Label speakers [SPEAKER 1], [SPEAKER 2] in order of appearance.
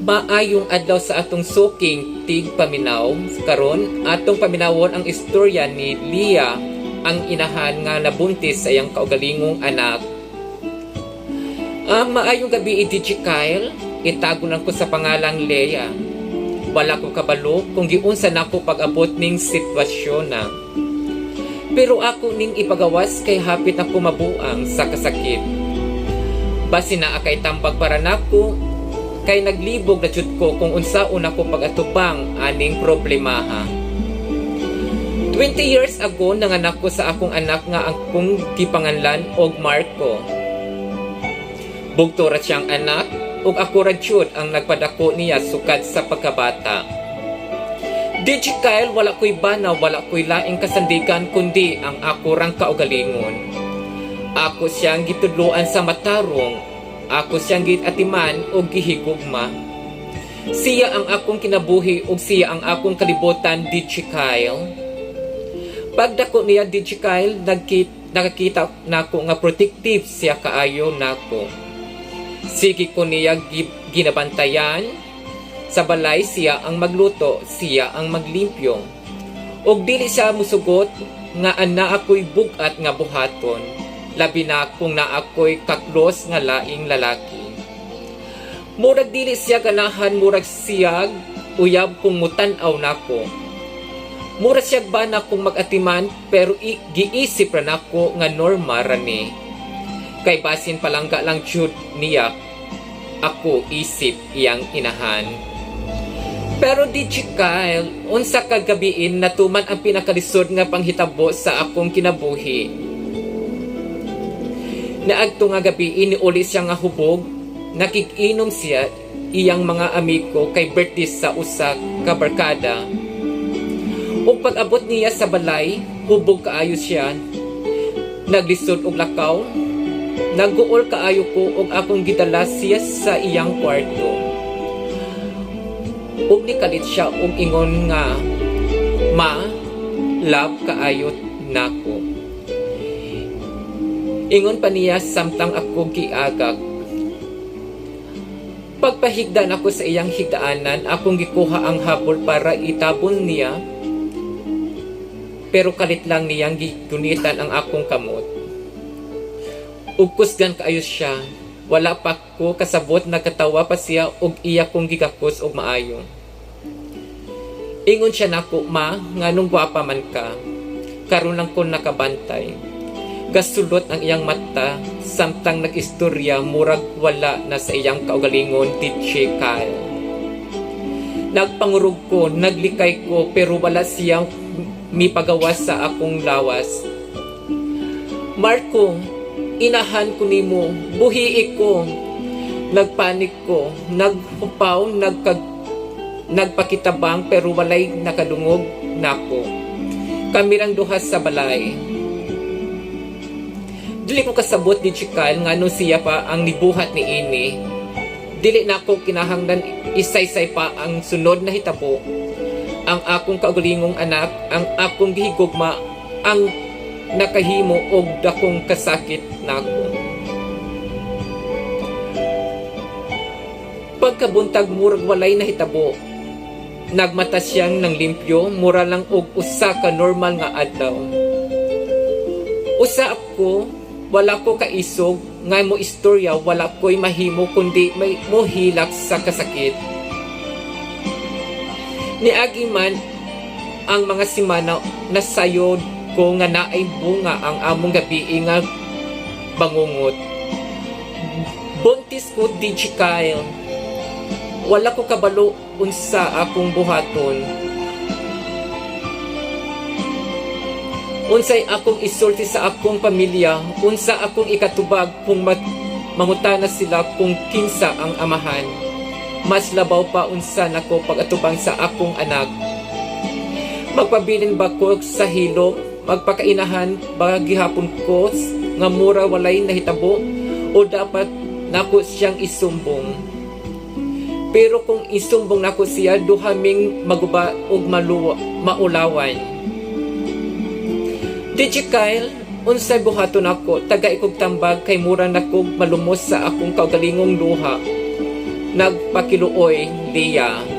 [SPEAKER 1] Maayong adlaw sa atong suking tig paminaw karon atong paminawon ang istorya ni Leah, ang inahan nga nabuntis sa iyang kaugalingong anak. Maayong gabi, DJ Kyle. Itago lang ko sa pangalang Leah. Wala ko kabalo kung giunsa nako pag-abot ning sitwasyon na. Pero ako ning ipagawas kay hapit ako mabuang sa kasakit. Basi na akay tambag para nako kay naglibog na jud ko kung unsaon ako pag-atubang aning problemaha. 20 years ago nanganak ko sa akong anak nga akong gipanganlan og Marco. Bugto ra siyang anak ug ako ra jud ang nagpadako niya sukad sa pagkabata. DJ Kyle, wala ko'y banaw, wala ko'y laing kasandigan kundi ang ako rang kaugalingon. Ako siyang gitudloan sa matarong, ako siyang gitatiman o gihigugma. Siya ang akong kinabuhi o siya ang akong kalibutan, DJ Kyle. Pagdako niya, DJ Kyle, nakakita nako nga protective siya kaayo nako. Sige ko niya ginabantayan. Sa balay siya ang magluto, siya ang maglimpyo. Og dili siya musugot nga ana ako'y bugat nga buhaton. Labi na kung na ako'y kaklos nga laing lalaki. Murag dili siya ganahan, murag siyag uyab kung mutan-aw nako. Murag siyag ba na kung mag-atiman pero giisip ra nako nga norma rani. Kay basin palangga lang jud niya ako isip iyang inahan. Pero DJ Kyle, unsa ka gabiin natuman ang pinakalisod nga panghitabo sa akong kinabuhi. Naagto nga gabi iniuli siya nga hubog, nakikinom siya iyang mga amigo kay birthday sa usa ka barkada. Ug pag-abot niya sa balay, hubog kaayo siya. Naglisod og lakaw, naguol kaayo ko og akong gidala siya sa iyang kwarto. Ug nikalit siya og ingon nga, "Ma, love kaayot nako." Ingon pa niya samtang ako giagak. Pagpahigdan ako sa iyang higdaanan, akong gikuha ang habol para itabon niya. Pero kalit lang niyang gigunitan ang akong kamot. Ug kusgan kaayo siya. Wala pa ko kasabot, nagkatawa pa siya og iya kong gikakos og maayo. Ingon siya nako, "Ma, nganong gwapa man ka. Karon lang ko nakabantay." Gasulot ang iyang mata, samtang nag-istorya murag wala na sa iyang kaugalingon, DJ Kyle. Nagpangurog ko, naglikay ko, pero wala siyang mipagawas sa akong lawas. "Marco, inahan ko nimo, buhii ko." Nagpanik ko, naghupaw, nagpakitabang pero walay nakadungog nako. Kami lang duha sa balay. Dili ko kasabot ni Chikal ngano siya pa ang nibuhat ni ini. Dili nako kinahanglan isaysay pa ang sunod na hitabo. Ang akong kaugalingong anak, ang akong gihigugma, ang nakahimo og dakong kasakit nako. Pagkabuntag murag walay nahitabo. Nagmata siyang nang limpyo, mura lang og usa ka normal nga adlaw. Usa ako, wala ko kaisog nga mo istorya, wala ko'y mahimo kundi may mohilak sa kasakit. Niagi man ang mga simana nasayod ko nga naay bunga ang among gabi nga bangungot. Buntis ko, DJ Kyle. Wala ko kabalo unsa akong buhaton. Unsay akong isulti sa akong pamilya, unsa akong ikatubag kung mangutana sila kung kinsa ang amahan. Mas labaw pa unsa nako pag-atubang sa akong anak. Magpabilin ba ko sa hilom? Magpakainahan ba gihapon ko nga mura walay nahitabo o dapat nako siyang isumbong? Pero kung isumbong nako siya, duhaming maguba og maulawan. DJ Kyle, unsay buhaton ako, taga ikog tambag kay mura nako malumos sa akong kaugalingong luha. nagpakiluoy diya